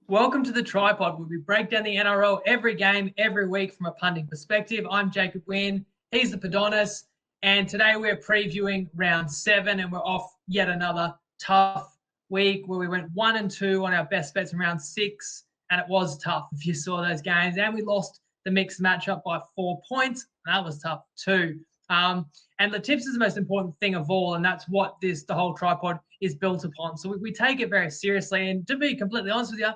Welcome to the TryPod, where we break down the NRL every game, every week from a punting perspective. I'm Jacob Wynn. He's the Padonis. And today we're previewing round 7, and we're off yet another tough week where we went 1 and 2 on our best bets in round 6. And it was tough if you saw those games. And we lost the mixed matchup by 4 points. That was tough too. And the tips is the most important thing of all, and that's what the whole TryPod is built upon. So we take it very seriously. And to be completely honest with you,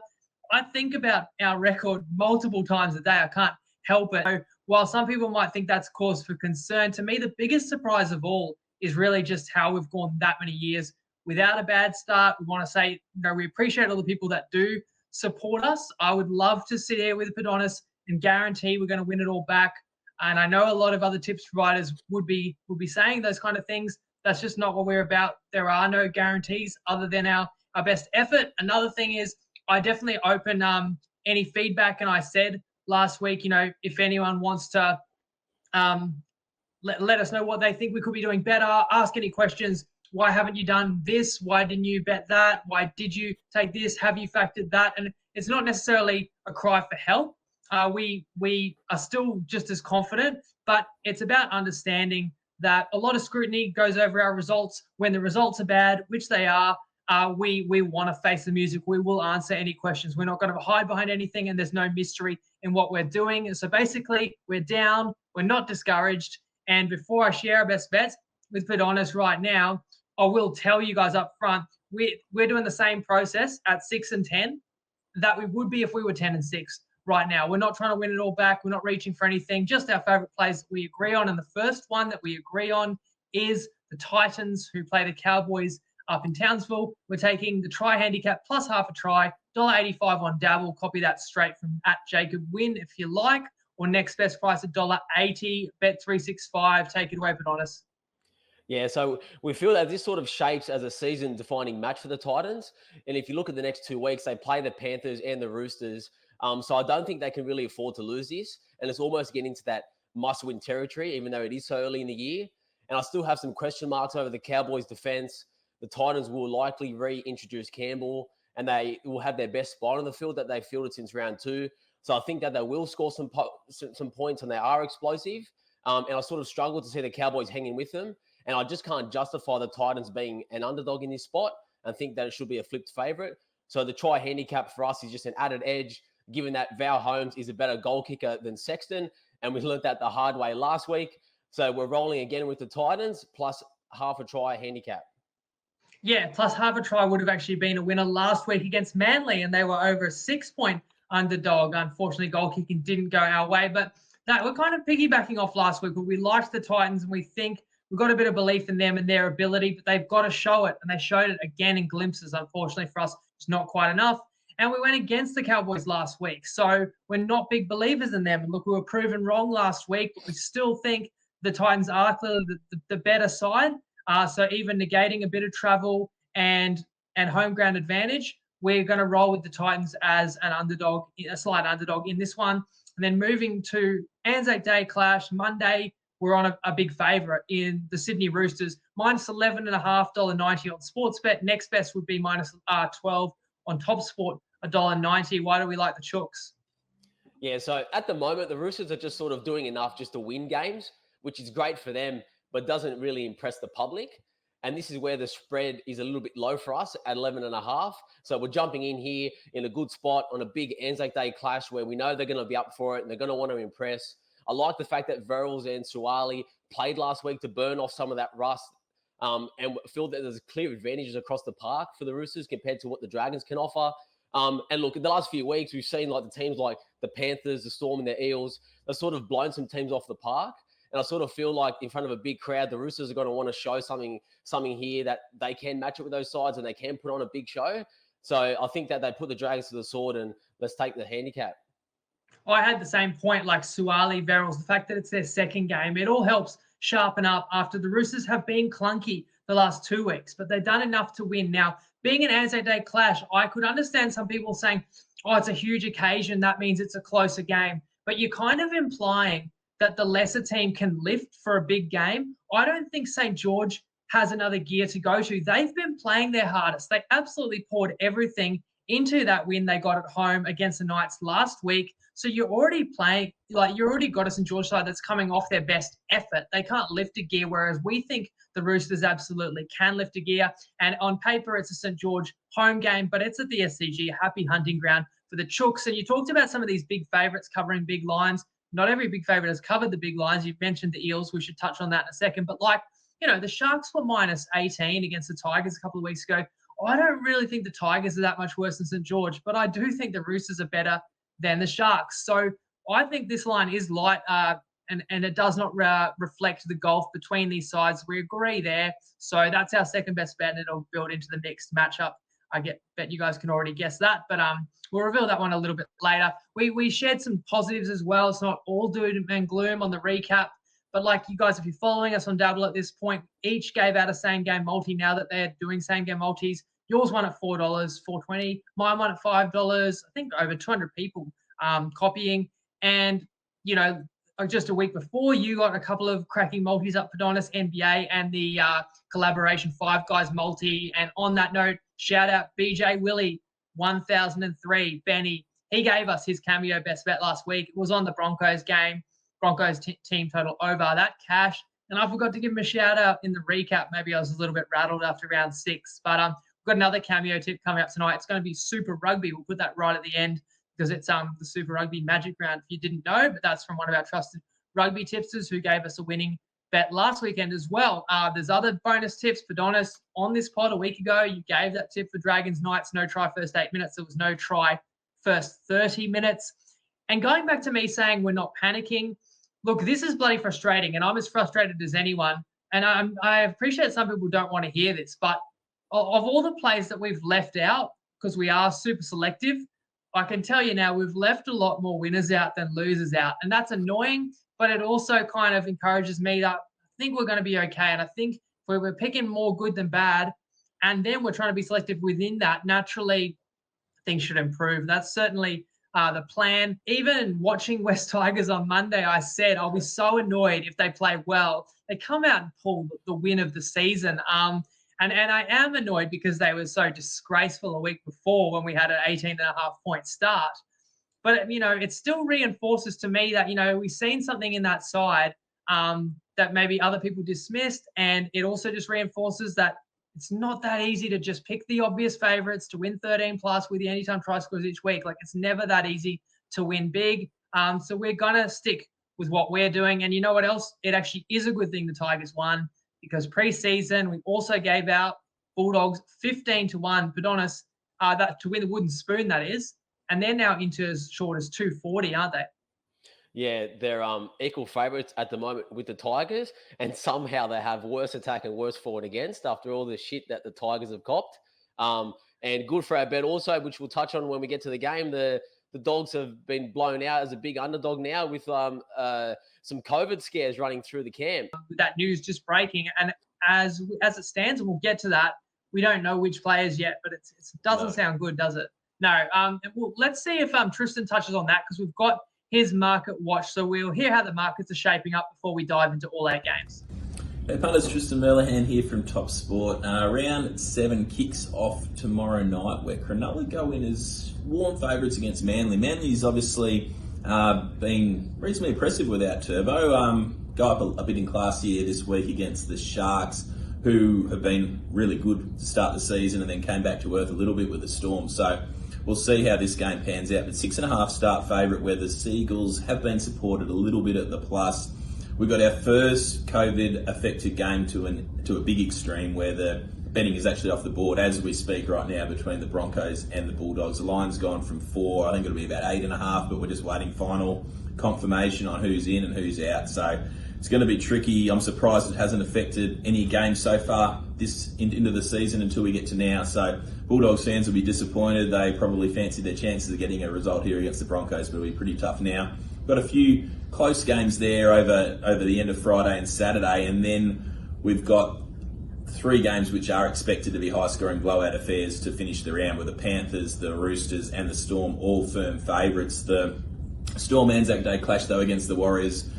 I think about our record multiple times a day. I can't help it. So while some people might think that's cause for concern, to me, the biggest surprise of all is really just how we've gone that many years without a bad start. We want to say, we appreciate all the people that do support us. I would love to sit here with Padonis and guarantee we're going to win it all back. And I know a lot of other tips providers would be saying those kind of things. That's just not what we're about. There are no guarantees other than our best effort. Another thing is, I definitely open any feedback. And I said last week, if anyone wants to let us know what they think we could be doing better, ask any questions. Why haven't you done this? Why didn't you bet that? Why did you take this? Have you factored that? And it's not necessarily a cry for help. We are still just as confident, but it's about understanding that a lot of scrutiny goes over our results. When the results are bad, which they are, we want to face the music. We will answer any questions. We're not going to hide behind anything, and there's no mystery in what we're doing. So basically, we're down. We're not discouraged. And before I share our best bets with Padonis right now, I will tell you guys up front, we're doing the same process at 6 and 10 that we would be if we were 10 and 6 right now. We're not trying to win it all back. We're not reaching for anything. Just our favorite plays that we agree on. And the first one that we agree on is the Titans, who play the Cowboys up in Townsville. We're taking the try handicap plus half a try, $1.85 on Dabble. Copy that straight from @JacobWin if you like, or next best price at $1.80, Bet365. Take it away, Padonis. Yeah, so we feel that this sort of shapes as a season-defining match for the Titans. And if you look at the next 2 weeks, they play the Panthers and the Roosters. So I don't think they can really afford to lose this. And it's almost getting to that must-win territory, even though it is so early in the year. And I still have some question marks over the Cowboys' defense. The Titans will likely reintroduce Campbell, and they will have their best spot on the field that they've fielded since round 2. So I think that they will score some points, and they are explosive. And I sort of struggle to see the Cowboys hanging with them. And I just can't justify the Titans being an underdog in this spot and think that it should be a flipped favourite. So the try handicap for us is just an added edge, given that Val Holmes is a better goal kicker than Sexton. And we learned that the hard way last week. So we're rolling again with the Titans plus half a try handicap. Yeah, plus half a try would have actually been a winner last week against Manly, and they were over a 6-point underdog. Unfortunately, goal kicking didn't go our way, but that we're kind of piggybacking off last week, but we liked the Titans, and we think we've got a bit of belief in them and their ability, but they've got to show it, and they showed it again in glimpses. Unfortunately for us, it's not quite enough. And we went against the Cowboys last week, so we're not big believers in them. And look, we were proven wrong last week, but we still think the Titans are clearly the better side. So even negating a bit of travel and home ground advantage, we're going to roll with the Titans as an underdog, a slight underdog in this one. And then moving to Anzac Day clash, Monday, we're on a big favourite in the Sydney Roosters, minus $11.5, $1.90 on Sportsbet. Next best would be minus 12 on TopSport, $1.90. Why do we like the Chooks? Yeah, so at the moment, the Roosters are just sort of doing enough just to win games, which is great for them, but doesn't really impress the public. And this is where the spread is a little bit low for us at 11.5. So we're jumping in here in a good spot on a big Anzac Day clash where we know they're going to be up for it and they're going to want to impress. I like the fact that Verrills and Suwali played last week to burn off some of that rust and feel that there's clear advantages across the park for the Roosters compared to what the Dragons can offer. And look, in the last few weeks, we've seen like the teams like the Panthers, the Storm and the Eels, they've sort of blown some teams off the park. And I sort of feel like in front of a big crowd, the Roosters are going to want to show something here that they can match it with those sides and they can put on a big show. So I think that they put the Dragons to the sword and let's take the handicap. I had the same point like Suwali, Verrills, the fact that it's their second game. It all helps sharpen up after the Roosters have been clunky the last 2 weeks, but they've done enough to win. Now, being an Anzac Day clash, I could understand some people saying, oh, it's a huge occasion. That means it's a closer game. But you're kind of implying that the lesser team can lift for a big game. I don't think St. George has another gear to go to. They've been playing their hardest. They absolutely poured everything into that win they got at home against the Knights last week. So you're already playing, like you already got a St. George side that's coming off their best effort. They can't lift a gear, whereas we think the Roosters absolutely can lift a gear. And on paper, it's a St. George home game, but it's at the SCG, a happy hunting ground for the Chooks. And you talked about some of these big favourites covering big lines. Not every big favourite has covered the big lines. You've mentioned the Eels. We should touch on that in a second. But the Sharks were minus 18 against the Tigers a couple of weeks ago. I don't really think the Tigers are that much worse than St. George, but I do think the Roosters are better than the Sharks. So I think this line is light, and it does not reflect the gulf between these sides. We agree there. So that's our second best bet, and it'll build into the next matchup. Bet you guys can already guess that, but we'll reveal that one a little bit later. We shared some positives as well. It's not all doom and gloom on the recap, but like you guys, if you're following us on Dabble at this point, each gave out a same-game multi now that they're doing same-game multis. Yours won at $4, $4.20. Mine won at $5. I think over 200 people copying. And, just a week before, you got a couple of cracking multis up, Padonis, NBA, and the collaboration Five Guys multi. And on that note, shout out BJ Willie, 1003. Benny, he gave us his cameo best bet last week. It was on the Broncos game. Broncos team total over. That cash. And I forgot to give him a shout out in the recap. Maybe I was a little bit rattled after round 6. But we've got another cameo tip coming up tonight. It's going to be Super Rugby. We'll put that right at the end because it's the Super Rugby Magic Round. If you didn't know, but that's from one of our trusted rugby tipsters who gave us a winning bet last weekend as well. There's other bonus tips. Padonis, on this pod a week ago, you gave that tip for Dragons Knights, no try first 8 minutes. There was no try first 30 minutes. And going back to me saying we're not panicking, look, this is bloody frustrating, and I'm as frustrated as anyone. And I appreciate some people don't want to hear this, but of all the plays that we've left out, because we are super selective, I can tell you now we've left a lot more winners out than losers out. And that's annoying, but it also kind of encourages me that I think we're going to be okay. And I think if we're picking more good than bad, and then we're trying to be selective within that, naturally things should improve. That's certainly the plan. Even watching West Tigers on Monday, I said I'll be so annoyed if they play well. They come out and pull the win of the season. And I am annoyed because they were so disgraceful a week before when we had an 18.5-point start. But, it still reinforces to me that, we've seen something in that side that maybe other people dismissed. And it also just reinforces that it's not that easy to just pick the obvious favourites to win 13 plus with the anytime try scores each week. Like, it's never that easy to win big. So we're going to stick with what we're doing. And you know what else? It actually is a good thing the Tigers won, because pre-season we also gave out Bulldogs 15-1, Padonis, that to win the wooden spoon, that is. And they're now into as short as 240, aren't they? Yeah, they're equal favourites at the moment with the Tigers, and somehow they have worse attack and worse forward against after all the shit that the Tigers have copped. And good for our bet also, which we'll touch on when we get to the game. The Dogs have been blown out as a big underdog now with some COVID scares running through the camp. With that news just breaking, and as it stands, and we'll get to that, we don't know which players yet, but it doesn't sound good, does it? No. Well, let's see if Tristan touches on that, because we've got his market watch, so we'll hear how the markets are shaping up before we dive into all our games. Hey punters, Tristan Merlihan here from Top Sport. Round 7 kicks off tomorrow night, where Cronulla go in as warm favourites against Manly. Manly's obviously been reasonably impressive without Turbo. Go up a bit in class here this week against the Sharks, who have been really good to start the season and then came back to earth a little bit with the Storm. So we'll see how this game pans out. But 6.5 start favourite, where the Seagulls have been supported a little bit at the plus. We've got our first COVID-affected game to a big extreme, where the betting is actually off the board as we speak right now between the Broncos and the Bulldogs. The line's gone from 4, I think it'll be about 8.5, but we're just waiting final confirmation on who's in and who's out. So it's going to be tricky. I'm surprised it hasn't affected any games so far this into the season until we get to now. So Bulldogs fans will be disappointed. They probably fancied their chances of getting a result here against the Broncos, but it'll be pretty tough now. Got a few close games there over the end of Friday and Saturday, and then we've got 3 games which are expected to be high-scoring blowout affairs to finish the round, with the Panthers, the Roosters and the Storm all firm favourites. The Storm Anzac Day clash, though, against the Warriors,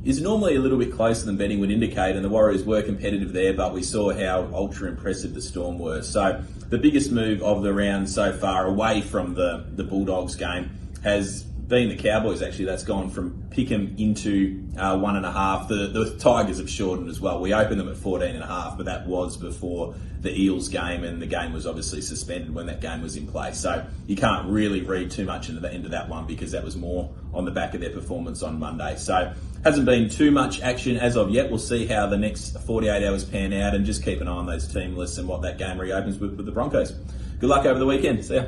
is normally a little bit closer than betting would indicate, and the Warriors were competitive there, but we saw how ultra impressive the Storm were. So the biggest move of the round so far, away from the Bulldogs game, has been the Cowboys. Actually, that's gone from pick'em into 1.5. The Tigers have shortened as well. We opened them at 14.5, but that was before the Eels game, and the game was obviously suspended when that game was in play. So you can't really read too much into that one, because that was more on the back of their performance on Monday. So hasn't been too much action as of yet. We'll see how the next 48 hours pan out, and just keep an eye on those team lists and what that game reopens with the Broncos. Good luck over the weekend. See ya.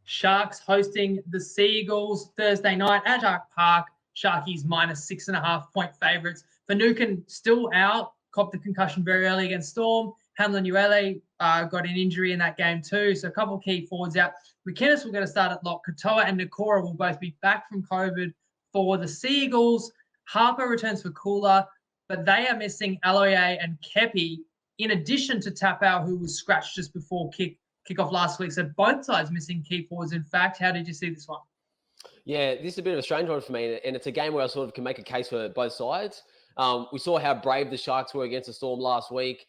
Sharks hosting the Seagulls Thursday night at Shark Park. Sharkies -6.5 point favourites. Finucane still out, copped the concussion very early against Storm. Hamlin Uele got an injury in that game too, so a couple of key forwards out. McInnes will get a start at lock. Katoa and Nakora will both be back from COVID for the Seagulls. Harper returns for Cooler, but they are missing Aloye and Kepi, in addition to Tapau, who was scratched just before kickoff last week. So both sides missing key forwards. In fact, how did you see this one? Yeah, this is a bit of a strange one for me, and it's a game where I sort of can make a case for both sides. We saw how brave the Sharks were against the Storm last week,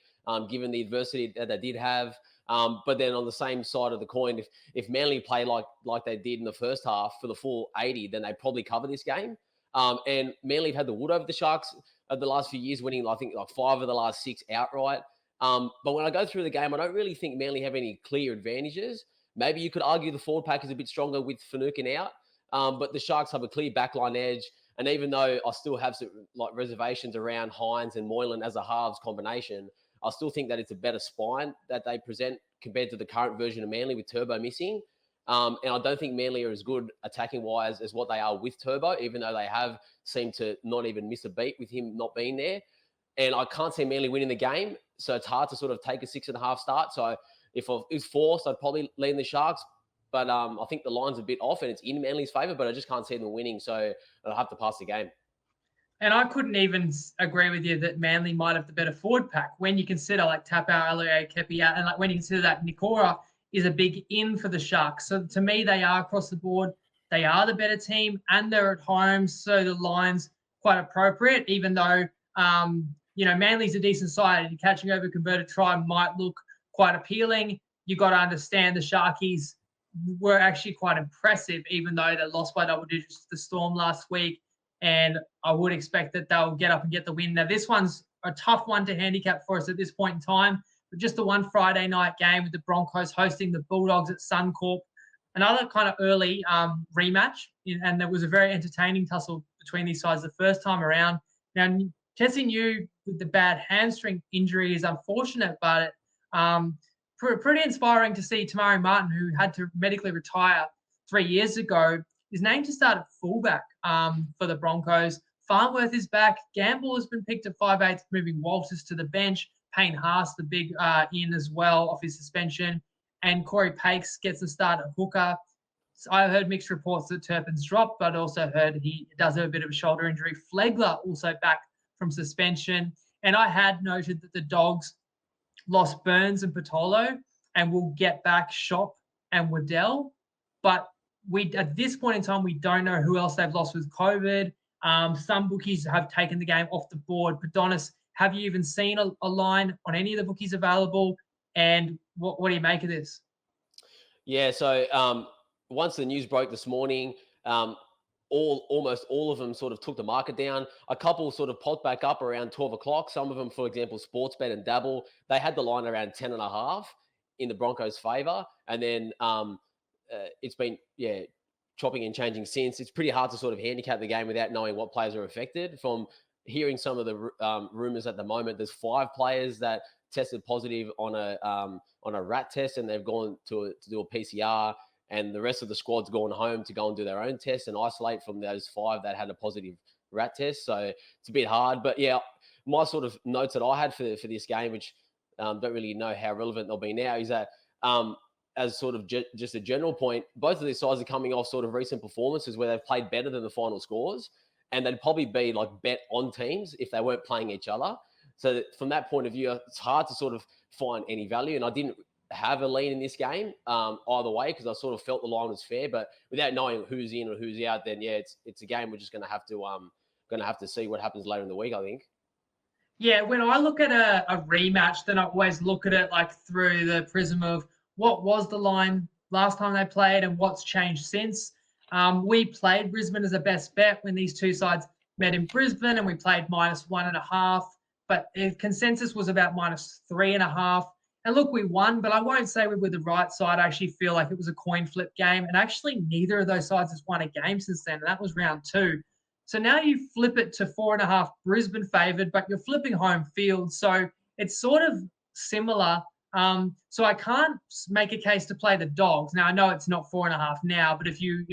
given the adversity that they did have. But then on the same side of the coin, if Manly play like they did in the first half for the full 80, then they probably cover this game. And Manly have had the wood over the Sharks over the last few years, winning, I think, like 5 of the last 6 outright. But when I go through the game, I don't really think Manly have any clear advantages. Maybe you could argue the forward pack is a bit stronger with Finucane out, but the Sharks have a clear backline edge. And even though I still have some reservations around Hines and Moylan as a halves combination, I still think that it's a better spine that they present compared to the current version of Manly with Turbo missing. And I don't think Manly are as good attacking-wise as what they are with Turbo, even though they have seemed to not even miss a beat with him not being there. And I can't see Manly winning the game, so it's hard to sort of take a 6.5 start. So if I was forced, I'd probably lean the Sharks. But I think the line's a bit off, and it's in Manly's favour, but I just can't see them winning, so I'll have to pass the game. And I couldn't even agree with you that Manly might have the better forward pack when you consider like Tapau, Aloye, Kepi out, and like when you consider that Nakora is a big in for the Sharks. So to me, they are across the board. They are the better team, and they're at home, so the line's quite appropriate, even though Manly's a decent side, and catching over converted try might look quite appealing. You got to understand the Sharkies were actually quite impressive, even though they lost by double digits to the Storm last week. And I would expect that they'll get up and get the win. Now, this one's a tough one to handicap for us at this point in time, but just the one Friday night game with the Broncos hosting the Bulldogs at Suncorp. Another kind of early rematch, and there was a very entertaining tussle between these sides the first time around. Now, Tessie New with the bad hamstring injury is unfortunate, but pretty inspiring to see Tamari Martin, who had to medically retire 3 years ago, is named to start at fullback for the Broncos. Farnworth is back. Gamble has been picked at 5'8", moving Walters to the bench. Payne Haas, the big in as well, off his suspension. And Corey Pakes gets the start at hooker. So I heard mixed reports that Turpin's dropped, but also heard he does have a bit of a shoulder injury. Flegler also back from suspension. And I had noted that the Dogs lost Burns and Patolo and will get back Shop and Waddell. But at this point in time, we don't know who else they've lost with COVID. Some bookies have taken the game off the board. Padonis, have you even seen a line on any of the bookies available? And what do you make of this? Yeah, so once the news broke this morning, almost all of them sort of took the market down. A couple sort of popped back up around 12 o'clock. Some of them, for example, Sportsbet and Dabble, they had the line around 10.5 in the Broncos' favour. And then it's been, chopping and changing since. It's pretty hard to sort of handicap the game without knowing what players are affected. From hearing some of the rumours at the moment, there's 5 players that tested positive on a rat test, and they've gone to do a PCR, and the rest of the squad's gone home to go and do their own test and isolate from those 5 that had a positive rat test. So it's a bit hard. But yeah, my sort of notes that I had for this game, which don't really know how relevant they'll be now, is that as sort of just a general point, both of these sides are coming off sort of recent performances where they've played better than the final scores, and they'd probably be like bet on teams if they weren't playing each other. So from that point of view, it's hard to sort of find any value. And I didn't have a lean in this game either way, because I sort of felt the line was fair, but without knowing who's in or who's out, then yeah, it's a game we're just going to have to see what happens later in the week, I think. Yeah, when I look at a rematch, then I always look at it like through the prism of what was the line last time they played and what's changed since. We played Brisbane as a best bet when these two sides met in Brisbane, and we played -1.5, but the consensus was about -3.5. And look, we won, but I won't say we were the right side. I actually feel like it was a coin flip game, and actually neither of those sides has won a game since then, and that was round 2. So now you flip it to 4.5 Brisbane favoured, but you're flipping home field. So it's sort of similar. So I can't make a case to play the Dogs. Now I know it's not 4.5 now, but if you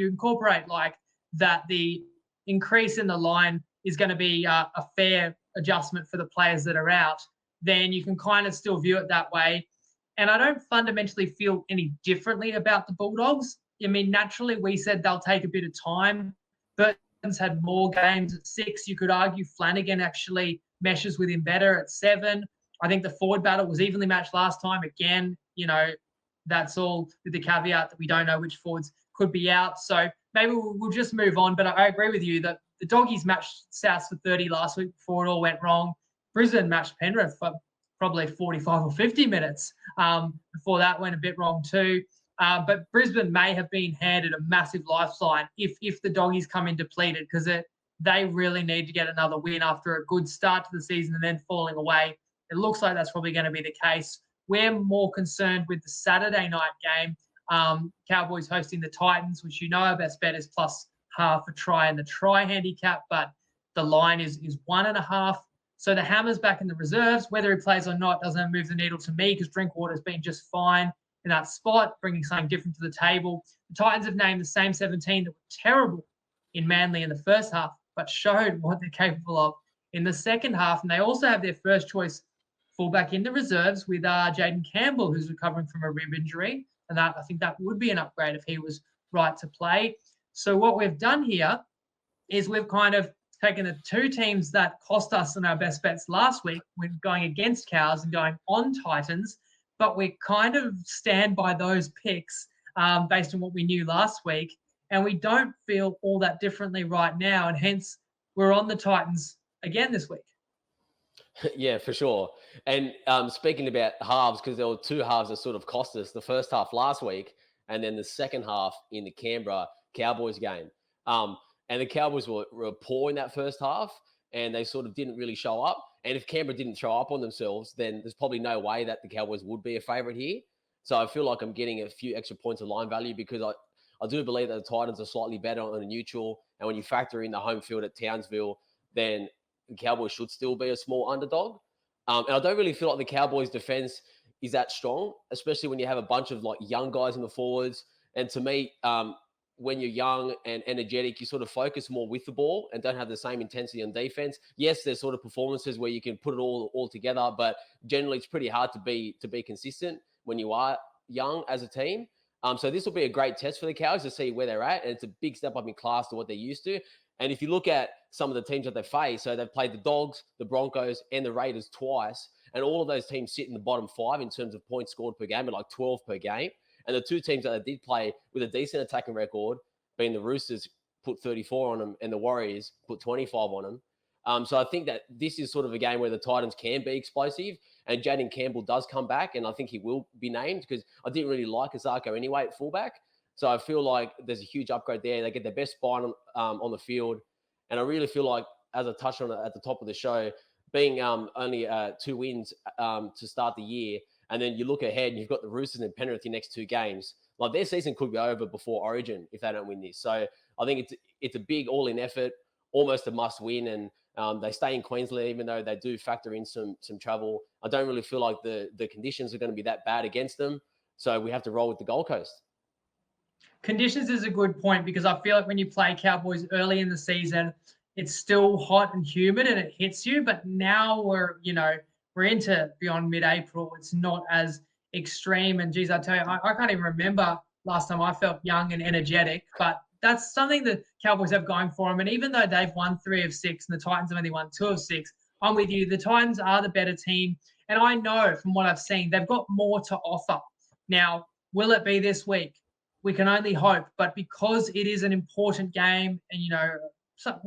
incorporate like that, the increase in the line is going to be a fair adjustment for the players that are out, then you can kind of still view it that way. And I don't fundamentally feel any differently about the Bulldogs. I mean, naturally we said they'll take a bit of time, but had more games at 6. You could argue Flanagan actually meshes with him better at 7. I think the forward battle was evenly matched last time. Again, that's all with the caveat that we don't know which forwards could be out. So maybe we'll just move on. But I agree with you that the Doggies matched South for 30 last week before it all went wrong. Brisbane matched Penrith for probably 45 or 50 minutes before that went a bit wrong too. But Brisbane may have been handed a massive lifeline if the Doggies come in depleted, because they really need to get another win after a good start to the season and then falling away. It looks like that's probably going to be the case. We're more concerned with the Saturday night game, Cowboys hosting the Titans, which our best bet is +half a try and the try handicap, but the line is 1.5. So the Hammer's back in the reserves. Whether he plays or not doesn't move the needle to me, because Drinkwater's been just fine in that spot, bringing something different to the table. The Titans have named the same 17 that were terrible in Manly in the first half, but showed what they're capable of in the second half. And they also have their first choice fullback in the reserves with Jaden Campbell, who's recovering from a rib injury. And I think that would be an upgrade if he was right to play. So what we've done here is we've kind of taken the two teams that cost us in our best bets last week when going against Cows and going on Titans, but we kind of stand by those picks based on what we knew last week, and we don't feel all that differently right now, and hence we're on the Titans again this week. Yeah, for sure. And speaking about halves, because there were two halves that sort of cost us, the first half last week and then the second half in the Canberra Cowboys game. And the Cowboys were poor in that first half, and they sort of didn't really show up. And if Canberra didn't show up on themselves, then there's probably no way that the Cowboys would be a favourite here. So I feel like I'm getting a few extra points of line value, because I do believe that the Titans are slightly better on a neutral. And when you factor in the home field at Townsville, then the Cowboys should still be a small underdog. And I don't really feel like the Cowboys' defense is that strong, especially when you have a bunch of like young guys in the forwards. And to me, when you're young and energetic, you sort of focus more with the ball and don't have the same intensity on defense. Yes, there's sort of performances where you can put it all together, but generally it's pretty hard to be consistent when you are young as a team. So this will be a great test for the Cows to see where they're at, and it's a big step up in class to what they're used to. And if you look at some of the teams that they face, so they've played the Dogs, the Broncos, and the Raiders twice, and all of those teams sit in the bottom 5 in terms of points scored per game, at like 12 per game. And the two teams that they did play with a decent attacking record, being the Roosters, put 34 on them, and the Warriors put 25 on them. So I think that this is sort of a game where the Titans can be explosive, and Jaden Campbell does come back, and I think he will be named, because I didn't really like Asako anyway at fullback. So I feel like there's a huge upgrade there. They get their best spine on the field. And I really feel like, as I touched on at the top of the show, being only 2 wins to start the year, and then you look ahead and you've got the Roosters and Penrith your next 2 games. Like, their season could be over before Origin if they don't win this. So I think it's a big all-in effort, almost a must-win. And they stay in Queensland, even though they do factor in some travel. I don't really feel like the conditions are going to be that bad against them. So we have to roll with the Gold Coast. Conditions is a good point, because I feel like when you play Cowboys early in the season, it's still hot and humid and it hits you. But now we're into beyond mid-April. It's not as extreme. And geez, I tell you, I can't even remember last time I felt young and energetic, but that's something the Cowboys have going for them. And even though they've won 3 of 6 and the Titans have only won 2 of 6, I'm with you. The Titans are the better team. And I know from what I've seen, they've got more to offer. Now, will it be this week? We can only hope. But because it is an important game and, for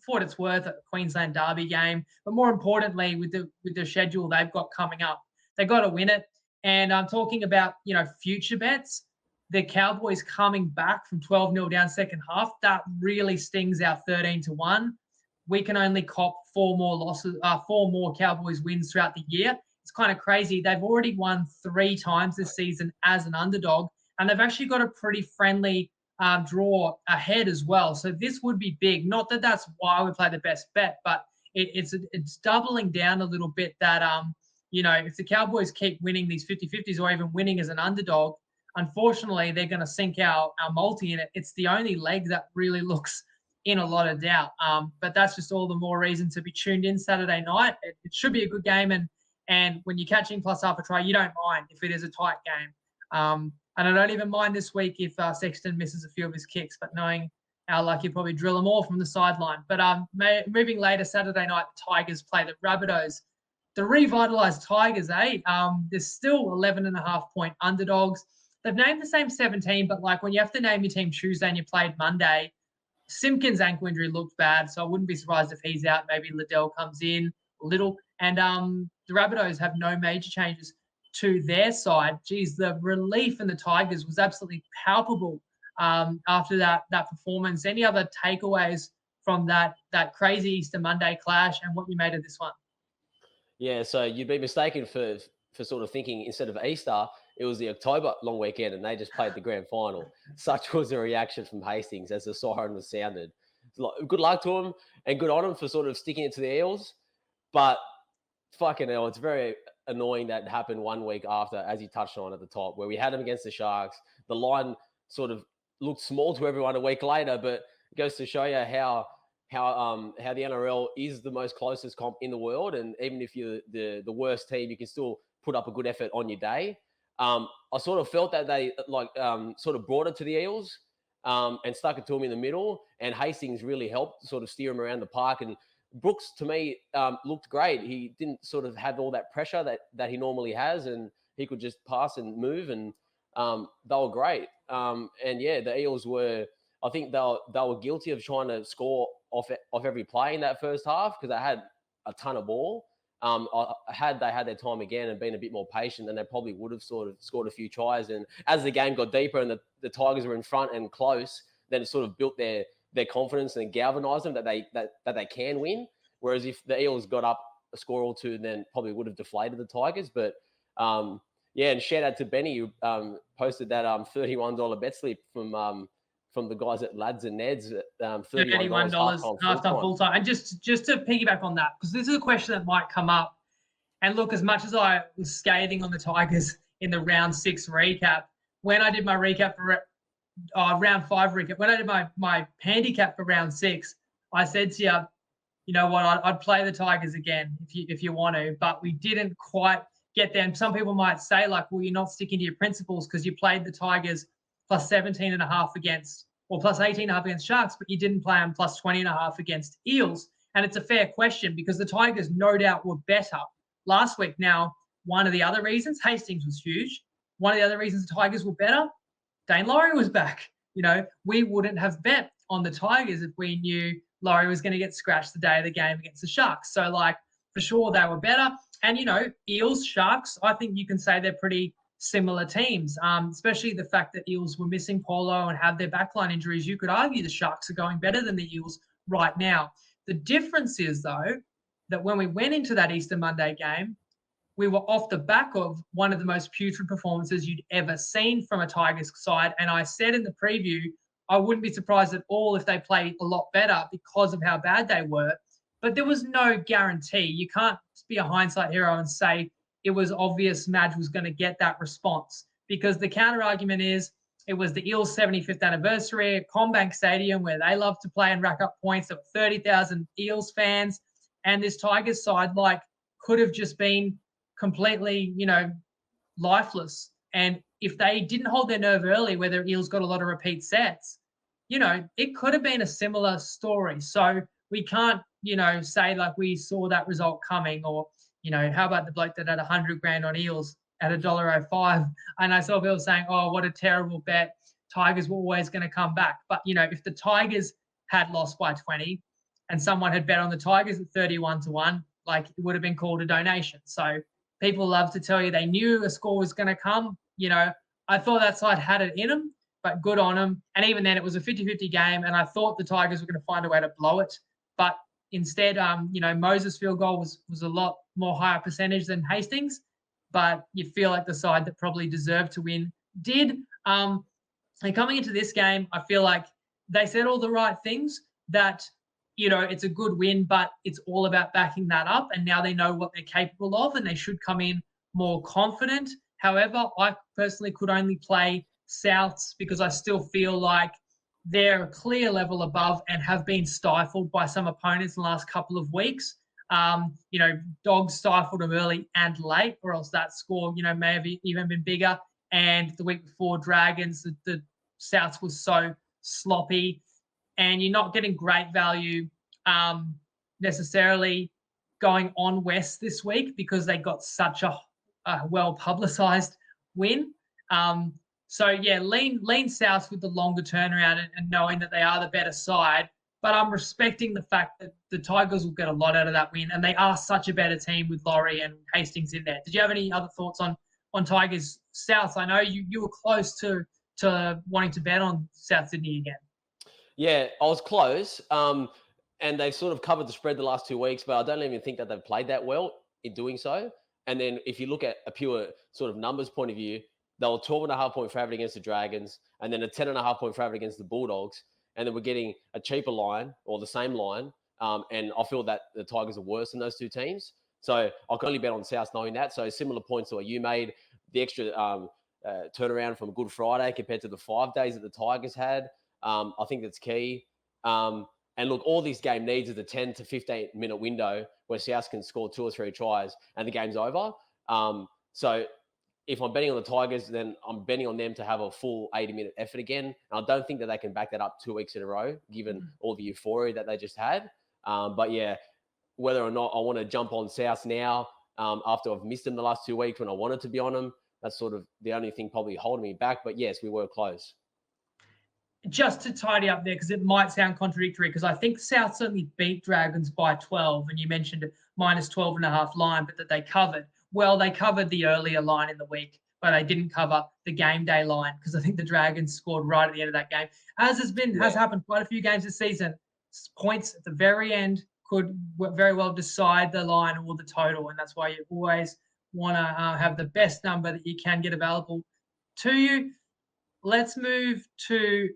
what it's worth, a Queensland Derby game, but more importantly, with the schedule they've got coming up, they got to win it. And I'm talking about, future bets. The Cowboys coming back from 12-0 down second half, that really stings our 13-1. We can only cop 4 more Cowboys wins throughout the year. It's kind of crazy. They've already won 3 times this season as an underdog, and they've actually got a pretty friendly draw ahead as well. So this would be big. Not that that's why we play the best bet, but it's doubling down a little bit that, if the Cowboys keep winning these 50-50s or even winning as an underdog, unfortunately, they're going to sink our multi in it. It's the only leg that really looks in a lot of doubt. But that's just all the more reason to be tuned in Saturday night. It should be a good game. And when you're catching plus half a try, you don't mind if it is a tight game. And I don't even mind this week if Sexton misses a few of his kicks, but knowing how lucky he'll probably drill them all from the sideline. But moving later Saturday night, the Tigers play the Rabbitohs. The revitalised Tigers, they're still 11.5-point underdogs. They've named the same 17, but when you have to name your team Tuesday and you played Monday, Simpkins' ankle injury looked bad, so I wouldn't be surprised if he's out. Maybe Liddell comes in a little. And the Rabbitohs have no major changes to their side. Geez, the relief in the Tigers was absolutely palpable after that performance. Any other takeaways from that crazy Easter Monday clash and what you made of this one? Yeah, so you'd be mistaken for sort of thinking instead of Easter, it was the October long weekend and they just played the grand final. Such was the reaction from Hastings as the siren was sounded. Good luck to him and good on him for sort of sticking it to the Eels. But fucking hell, it's very annoying that happened 1 week after, as you touched on at the top, where we had them against the Sharks. The line sort of looked small to everyone a week later, but it goes to show you how the NRL is the most closest comp in the world. And even if you're the worst team, you can still put up a good effort on your day. I sort of felt that they sort of brought it to the Eels and stuck it to them in the middle. And Hastings really helped sort of steer them around the park. And Brooks, to me, looked great. He didn't sort of have all that pressure that he normally has, and he could just pass and move, and they were great. And yeah, the Eels were, I think they were guilty of trying to score off every play in that first half because they had a ton of ball. Had they had their time again and been a bit more patient, then they probably would have sort of scored a few tries. And as the game got deeper and the Tigers were in front and close, then it sort of built their confidence and galvanised them that they can win. Whereas if the Eels got up a score or two, then probably would have deflated the Tigers. But yeah, and shout out to Benny who posted that $31 bet slip from the guys at Lads and Neds at $31 halftime full time. And just to piggyback on that, because this is a question that might come up. And look, as much as I was scathing on the Tigers in the round 6 recap, when I did my recap for round 5 recap, when I did my handicap for round 6, I said to you, you know what, I'd play the Tigers again if you want to, but we didn't quite get there. And some people might say, well, you're not sticking to your principles because you played the Tigers plus 17.5 against, or plus 18.5 against Sharks, but you didn't play them plus 20.5 against Eels. And it's a fair question because the Tigers no doubt were better last week. Now, one of the other reasons, Hastings was huge. One of the other reasons the Tigers were better, Dane Laurie was back. We wouldn't have bet on the Tigers if we knew Laurie was going to get scratched the day of the game against the Sharks. So, for sure, they were better. And, Eels, Sharks, I think you can say they're pretty similar teams, especially the fact that Eels were missing Paulo and have their backline injuries. You could argue the Sharks are going better than the Eels right now. The difference is, though, that when we went into that Easter Monday game, we were off the back of one of the most putrid performances you'd ever seen from a Tigers side. And I said in the preview, I wouldn't be surprised at all if they played a lot better because of how bad they were. But there was no guarantee. You can't be a hindsight hero and say it was obvious Madge was going to get that response, because the counter argument is it was the Eels' 75th anniversary at Combank Stadium where they love to play and rack up points. There were 30,000 Eels fans, and this Tigers side could have just been completely, lifeless. And if they didn't hold their nerve early, where the Eels got a lot of repeat sets, it could have been a similar story. So we can't, say we saw that result coming, or, how about the bloke that had 100 grand on Eels at $1.05? And I saw people saying, oh, what a terrible bet. Tigers were always going to come back. But, if the Tigers had lost by 20 and someone had bet on the Tigers at 31-1, it would have been called a donation. So people love to tell you they knew a score was going to come. I thought that side had it in them, but good on them. And even then, it was a 50-50 game, and I thought the Tigers were going to find a way to blow it. But instead, Moses' field goal was a lot more higher percentage than Hastings, but you feel like the side that probably deserved to win did. And coming into this game, I feel like they said all the right things, that, it's a good win, but it's all about backing that up. And now they know what they're capable of, and they should come in more confident. However, I personally could only play Souths because I still feel like they're a clear level above and have been stifled by some opponents in the last couple of weeks. Dogs stifled them early and late, or else that score, may have even been bigger. And the week before, Dragons, the Souths was so sloppy, and you're not getting great value necessarily going on West this week because they got such a well-publicised win. Lean South with the longer turnaround and knowing that they are the better side. But I'm respecting the fact that the Tigers will get a lot out of that win, and they are such a better team with Laurie and Hastings in there. Did you have any other thoughts on Tigers South? I know you were close to wanting to bet on South Sydney again. Yeah, I was close. And they've sort of covered the spread the last 2 weeks, but I don't even think that they've played that well in doing so. And then if you look at a pure sort of numbers point of view, they were 12.5-point favourite against the Dragons, and then a 10.5-point favourite against the Bulldogs. And then we're getting a cheaper line or the same line. And I feel that the Tigers are worse than those two teams. So I can only bet on South knowing that. So similar points to what you made, the extra turnaround from Good Friday compared to the 5 days that the Tigers had. I think that's key. And look, all this game needs is a 10 to 15 minute window where South can score 2 or 3 tries and the game's over. So if I'm betting on the Tigers, then I'm betting on them to have a full 80-minute effort again. And I don't think that they can back that up 2 weeks in a row, given all the euphoria that they just had. But yeah, whether or not I want to jump on South now after I've missed them the last 2 weeks when I wanted to be on them, that's sort of the only thing probably holding me back. But yes, we were close. Just to tidy up there, because it might sound contradictory, because I think South certainly beat Dragons by 12, and you mentioned minus 12.5 line, but that they covered. Well, they covered the earlier line in the week, but they didn't cover the game day line, because I think the Dragons scored right at the end of that game. As has happened quite a few games this season, points at the very end could very well decide the line or the total, and that's why you always want to have the best number that you can get available to you. Let's move to...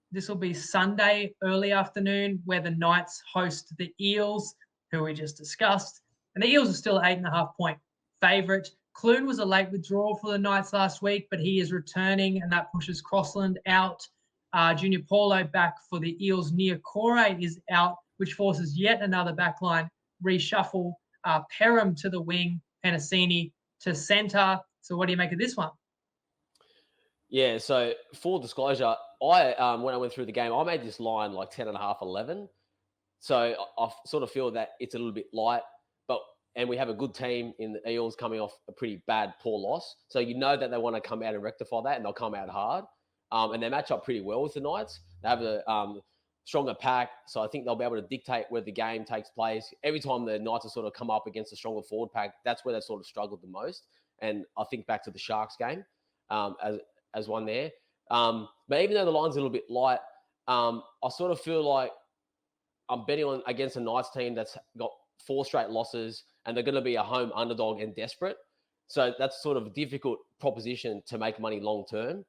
This will be Sunday early afternoon, where the Knights host the Eels, who we just discussed. And the Eels are still 8.5-point favourite. Clune was a late withdrawal for the Knights last week, but he is returning, and that pushes Crossland out. Junior Paulo back for the Eels. Nia Corey is out, which forces yet another backline reshuffle. Perham to the wing, Penasini to centre. So what do you make of this one? Yeah, so full disclosure, I when I went through the game, I made this line like 10.5, 11. So I sort of feel that it's a little bit light, and we have a good team in the Eels coming off a pretty bad, poor loss. So you know that they want to come out and rectify that, and they'll come out hard. And they match up pretty well with the Knights. They have a stronger pack, so I think they'll be able to dictate where the game takes place. Every time the Knights have sort of come up against a stronger forward pack, that's where they sort of struggled the most. And I think back to the Sharks game as one there. But even though the line's a little bit light, I sort of feel like I'm betting on against a Knights team that's got 4 straight losses, and they're going to be a home underdog and desperate. So that's sort of a difficult proposition to make money long term,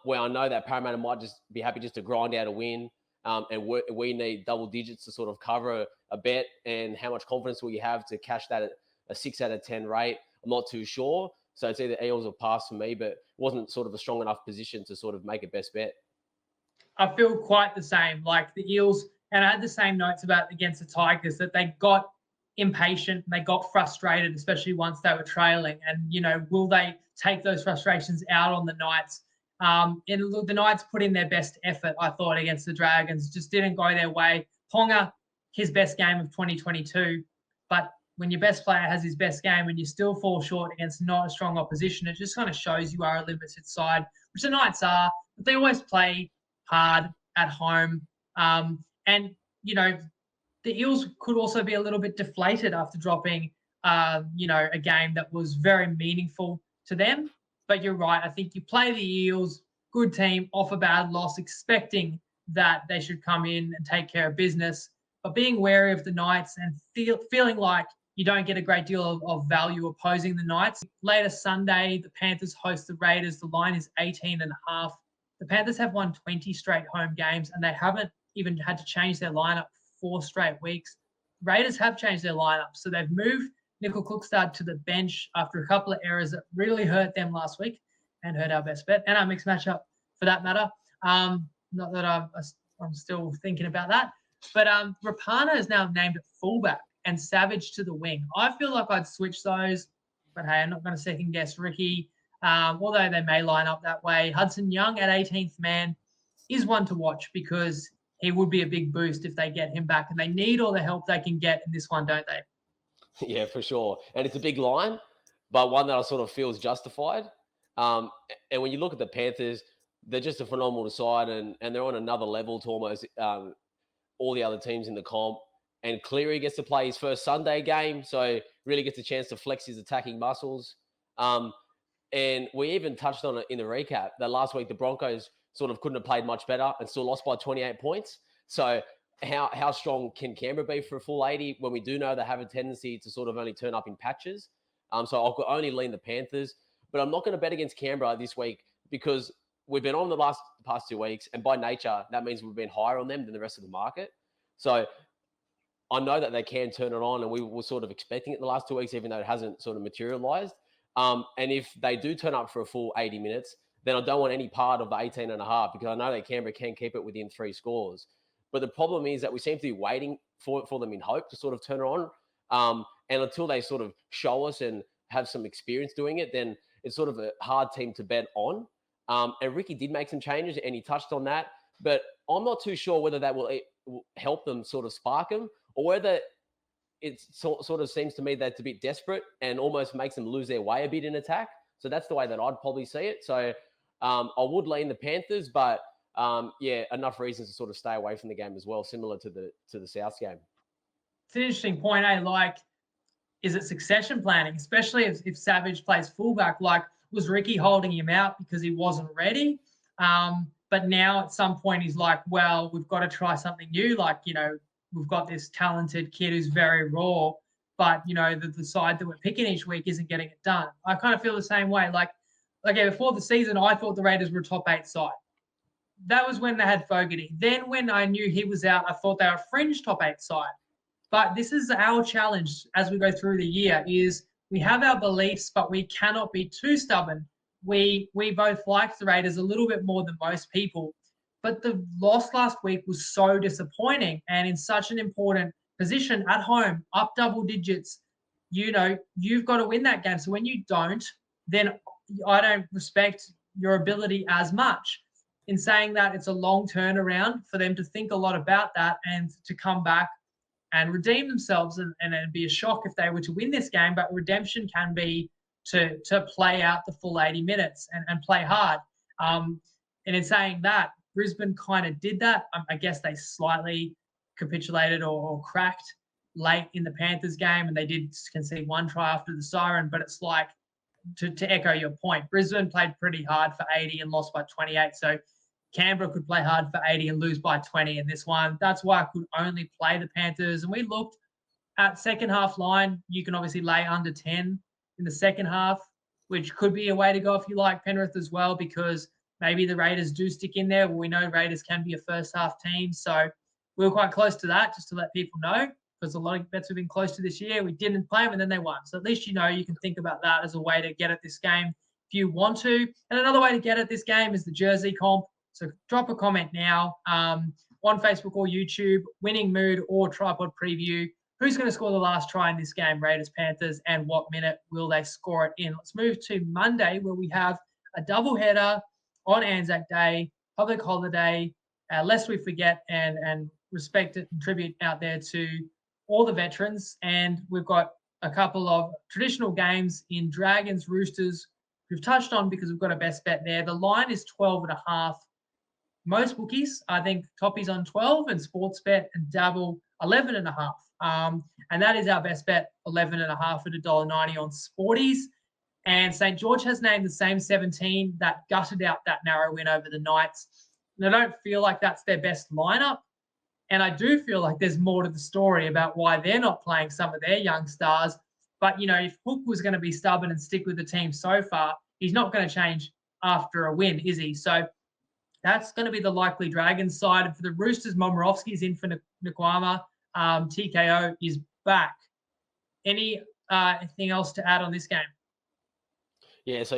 where I know that Parramatta might just be happy just to grind out a win, and we need double digits to sort of cover a bet. And how much confidence will you have to cash that at a 6 out of 10 rate? I'm not too sure. So it's either Eels or pass for me, but wasn't sort of a strong enough position to sort of make a best bet. I feel quite the same. Like the Eels, and I had the same notes about against the Tigers, that they got impatient and they got frustrated, especially once they were trailing. And, will they take those frustrations out on the Knights? The Knights put in their best effort, I thought, against the Dragons. Just didn't go their way. Ponga, his best game of 2022. But when your best player has his best game and you still fall short against not a strong opposition, it just kind of shows you are a limited side, which the Knights are, but they always play hard at home. And, you know, the Eels could also be a little bit deflated after dropping, you know, a game that was very meaningful to them. But you're right. I think you play the Eels, good team, off a bad loss, expecting that they should come in and take care of business, but being wary of the Knights and feeling like you don't get a great deal of value opposing the Knights. Later Sunday, the Panthers host the Raiders. The line is 18.5. The Panthers have won 20 straight home games, and they haven't even had to change their lineup 4 straight weeks. Raiders have changed their lineup, so they've moved Nickel Cookstad to the bench after a couple of errors that really hurt them last week and hurt our best bet and our mixed matchup for that matter. Not that I'm still thinking about that. But Rapana is now named at fullback and Savage to the wing. I feel like I'd switch those, but hey, I'm not going to second guess Ricky, although they may line up that way. Hudson Young at 18th man is one to watch because he would be a big boost if they get him back, and they need all the help they can get in this one, don't they? Yeah, for sure. And it's a big line, but one that I sort of feel is justified. And when you look at the Panthers, they're just a phenomenal side, and they're on another level to almost all the other teams in the comp. And Cleary gets to play his first Sunday game, so really gets a chance to flex his attacking muscles. And we even touched on it in the recap that last week the Broncos sort of couldn't have played much better and still lost by 28 points. So how strong can Canberra be for a full 80 when we do know they have a tendency to sort of only turn up in patches? So I could only lean the Panthers, but I'm not going to bet against Canberra this week because we've been on the past 2 weeks, and by nature, that means we've been higher on them than the rest of the market. So I know that they can turn it on, and we were sort of expecting it in the last 2 weeks, even though it hasn't sort of materialized. And if they do turn up for a full 80 minutes, then I don't want any part of the 18.5 because I know that Canberra can keep it within 3 scores. But the problem is that we seem to be waiting for them in hope to sort of turn it on. And until they sort of show us and have some experience doing it, then it's sort of a hard team to bet on. And Ricky did make some changes, and he touched on that. But I'm not too sure whether that will help them sort of spark them, or whether it sort of seems to me that it's a bit desperate and almost makes them lose their way a bit in attack. So that's the way that I'd probably see it. So I would lean the Panthers, but yeah, enough reasons to sort of stay away from the game as well, similar to the Souths game. It's an interesting point, eh? Like, is it succession planning, especially if Savage plays fullback? Like, was Ricky holding him out because he wasn't ready? But now at some point he's like, well, we've got to try something new. Like, you know, we've got this talented kid who's very raw, but, you know, the side that we're picking each week isn't getting it done. I kind of feel the same way. Like, okay, before the season, I thought the Raiders were a top 8 side. That was when they had Fogarty. Then when I knew he was out, I thought they were a fringe top 8 side. But this is our challenge as we go through the year is we have our beliefs, but we cannot be too stubborn. We both liked the Raiders a little bit more than most people, but the loss last week was so disappointing and in such an important position at home, up double digits. You know, you've got to win that game. So when you don't, then I don't respect your ability as much. In saying that, it's a long turnaround for them to think a lot about that and to come back and redeem themselves. And it'd be a shock if they were to win this game, but redemption can be to play out the full 80 minutes and play hard. And in saying that, Brisbane kind of did that. I guess they slightly capitulated or cracked late in the Panthers game, and they did concede 1 try after the siren. But it's like, to echo your point, Brisbane played pretty hard for 80 and lost by 28. So Canberra could play hard for 80 and lose by 20 in this one. That's why I could only play the Panthers. And we looked at second half line. You can obviously lay under 10 in the second half, which could be a way to go if you like Penrith as well, because maybe the Raiders do stick in there. Well, we know Raiders can be a first half team. So we were quite close to that, just to let people know, because a lot of bets we've been close to this year. We didn't play them and then they won. So at least you know you can think about that as a way to get at this game if you want to. And another way to get at this game is the jersey comp. So drop a comment now on Facebook or YouTube, winning mood or TryPod preview. Who's going to score the last try in this game, Raiders, Panthers, and what minute will they score it in? Let's move to Monday, where we have a doubleheader on Anzac Day, public holiday, lest we forget and respect it and tribute out there to all the veterans. And we've got a couple of traditional games in Dragons, Roosters. We've touched on because we've got a best bet there. The line is 12.5. Most bookies, I think Toppy's on 12 and Sportsbet and Dabble 11.5. And that is our best bet, 11.5 at $1.90 on Sporties. And St. George has named the same 17 that gutted out that narrow win over the Knights. And I don't feel like that's their best lineup. And I do feel like there's more to the story about why they're not playing some of their young stars. But, if Hook was going to be stubborn and stick with the team so far, he's not going to change after a win, is he? So that's going to be the likely Dragons side. And for the Roosters, Momorowski's in for Nkwama. TKO is back. Anything else to add on this game? Yeah, so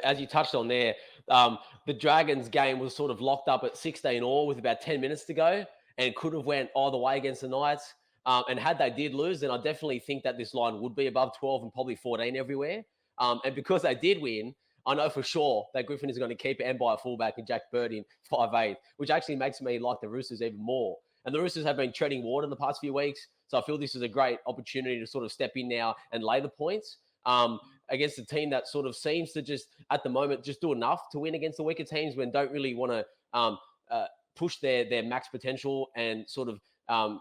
as you touched on there, the Dragons game was sort of locked up at 16-all with about 10 minutes to go and could have went either way against the Knights. And had they did lose, then I definitely think that this line would be above 12 and probably 14 everywhere. And because they did win, I know for sure that Griffin is going to keep it and buy a fullback in Jack Bird in 5'8", which actually makes me like the Roosters even more. And the Roosters have been treading water in the past few weeks, so I feel this is a great opportunity to sort of step in now and lay the points against a team that sort of seems to just, at the moment, just do enough to win against the weaker teams when don't really want to push their max potential and sort of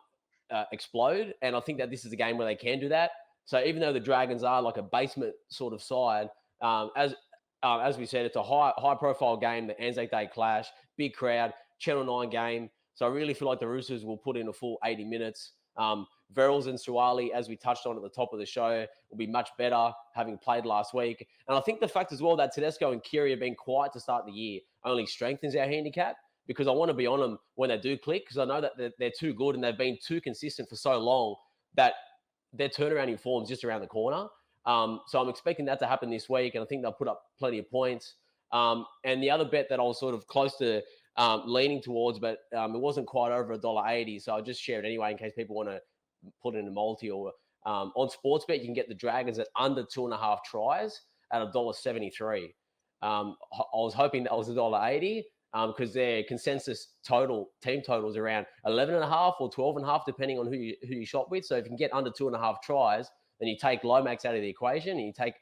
explode. And I think that this is a game where they can do that. So even though the Dragons are like a basement sort of side, as we said, it's a high profile game, the Anzac Day clash, big crowd, Channel 9 game. So I really feel like the Roosters will put in a full 80 minutes. Verrills and Suwali, as we touched on at the top of the show, will be much better having played last week. And I think the fact as well that Tedesco and Keary have been quiet to start the year only strengthens our handicap, because I want to be on them when they do click, because I know that they're too good and they've been too consistent for so long that their turnaround in form is just around the corner. So I'm expecting that to happen this week, and I think they'll put up plenty of points. And the other bet that I was sort of close to leaning towards, but it wasn't quite over $1.80, so I'll just share it anyway in case people want to put in a multi. Or on Sportsbet, you can get the Dragons at under 2.5 tries at $1.73. I was hoping that was $1.80 because their consensus team total is around 11.5 or 12.5, depending on who you shop with. So if you can get under 2.5 tries, then you take Lomax out of the equation and you take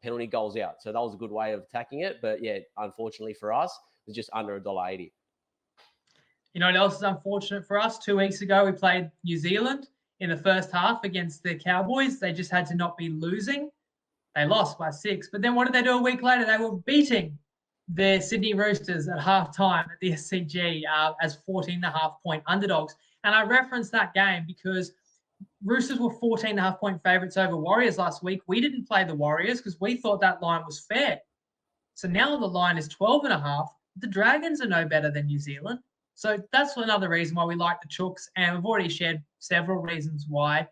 penalty goals out. So that was a good way of attacking it. But yeah, unfortunately for us, it's just under $1.80. You know what else is unfortunate for us? 2 weeks ago, we played New Zealand in the first half against the Cowboys. They just had to not be losing. They lost by 6. But then what did they do a week later? They were beating the Sydney Roosters at halftime at the SCG as 14.5-point underdogs. And I referenced that game because Roosters were 14.5-point favourites over Warriors last week. We didn't play the Warriors because we thought that line was fair. So now the line is 12.5. The Dragons are no better than New Zealand. So that's another reason why we like the Chooks, and we've already shared several reasons why.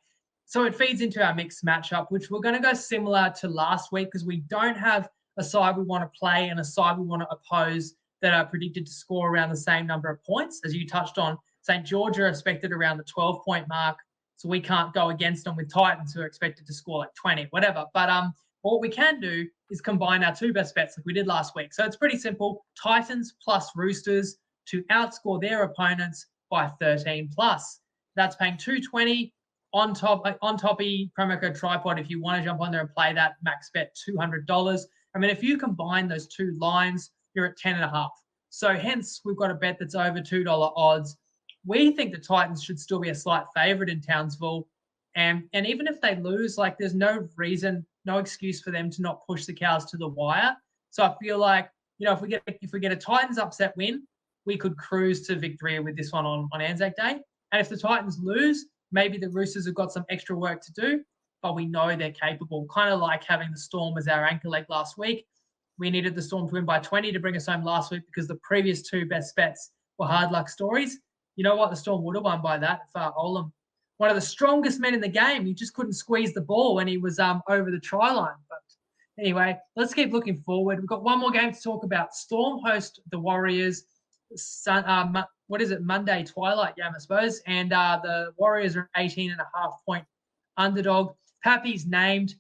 So it feeds into our mixed matchup, which we're going to go similar to last week because we don't have a side we want to play and a side we want to oppose that are predicted to score around the same number of points. As you touched on, St. George are expected around the 12-point mark, so we can't go against them with Titans who are expected to score like 20, whatever. But what we can do is combine our two best bets like we did last week. So it's pretty simple. Titans plus Roosters to outscore their opponents by 13+. That's paying $220 on toppy promo code TryPod if you want to jump on there and play that. Max bet $200. I mean, if you combine those two lines, you're at 10.5. So hence, we've got a bet that's over $2 odds. We think the Titans should still be a slight favourite in Townsville. And even if they lose, like there's no reason, no excuse for them to not push the Cows to the wire. So I feel like, if we get a Titans upset win, we could cruise to victory with this one on Anzac Day. And if the Titans lose, maybe the Roosters have got some extra work to do, but we know they're capable. Kind of like having the Storm as our anchor leg last week. We needed the Storm to win by 20 to bring us home last week because the previous two best bets were hard luck stories. You know what? The Storm would have won by that if Olam, one of the strongest men in the game, he just couldn't squeeze the ball when he was over the try line. But anyway, let's keep looking forward. We've got one more game to talk about. Storm host the Warriors. Monday twilight game, I suppose. And the Warriors are an 18.5-point underdog. Pappy's named,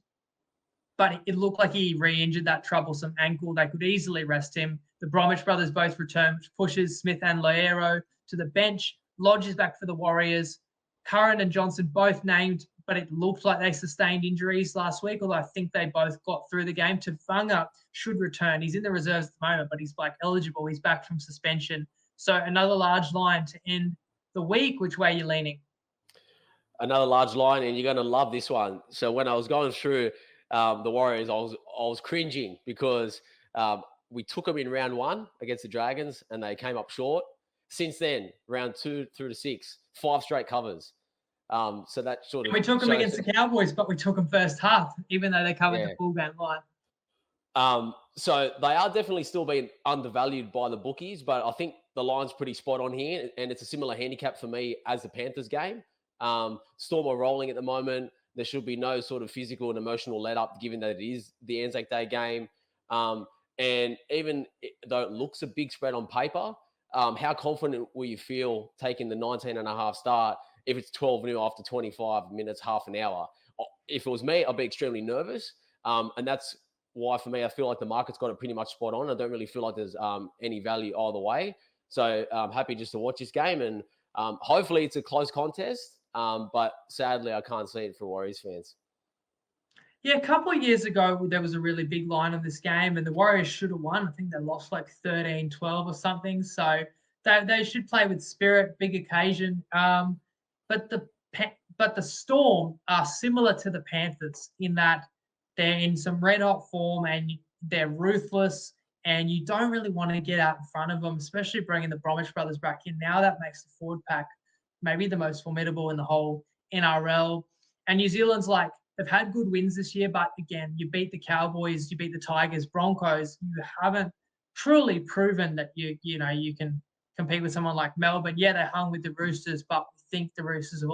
but it looked like he re-injured that troublesome ankle. They could easily rest him. The Bromwich brothers both return, which pushes Smith and Loero to the bench. Lodge is back for the Warriors. Curran and Johnson both named, but it looked like they sustained injuries last week, although I think they both got through the game. Tafanga should return. He's in the reserves at the moment, but he's eligible. He's back from suspension. So another large line to end the week. Which way are you leaning? Another large line, and you're going to love this one. So when I was going through the Warriors, I was cringing because we took them in round 1 against the Dragons, and they came up short. Since then, round 2 through to 6, 5 straight covers. So that sort of... We took them against the Cowboys, but we took them first half, even though they covered the full game line. So they are definitely still being undervalued by the bookies, but I think the line's pretty spot on here, and it's a similar handicap for me as the Panthers game. Storm are rolling at the moment. There should be no sort of physical and emotional let-up, given that it is the Anzac Day game. And even though it looks a big spread on paper, how confident will you feel taking the 19.5 start if it's 12-0 after 25 minutes, half an hour? If it was me, I'd be extremely nervous. And that's why, for me, I feel like the market's got it pretty much spot on. I don't really feel like there's any value either way. So I'm happy just to watch this game, and hopefully it's a close contest. But sadly, I can't see it for Warriors fans. Yeah, a couple of years ago, there was a really big line on this game, and the Warriors should have won. I think they lost 13-12 or something. So they should play with spirit, big occasion. But the Storm are similar to the Panthers in that they're in some red-hot form and they're ruthless, and you don't really want to get out in front of them, especially bringing the Bromwich brothers back in. Now that makes the forward pack maybe the most formidable in the whole NRL. And New Zealand's they've had good wins this year, but again, you beat the Cowboys, you beat the Tigers, Broncos. You haven't truly proven that you can compete with someone like Melbourne. Yeah, they hung with the Roosters, but we think the Roosters have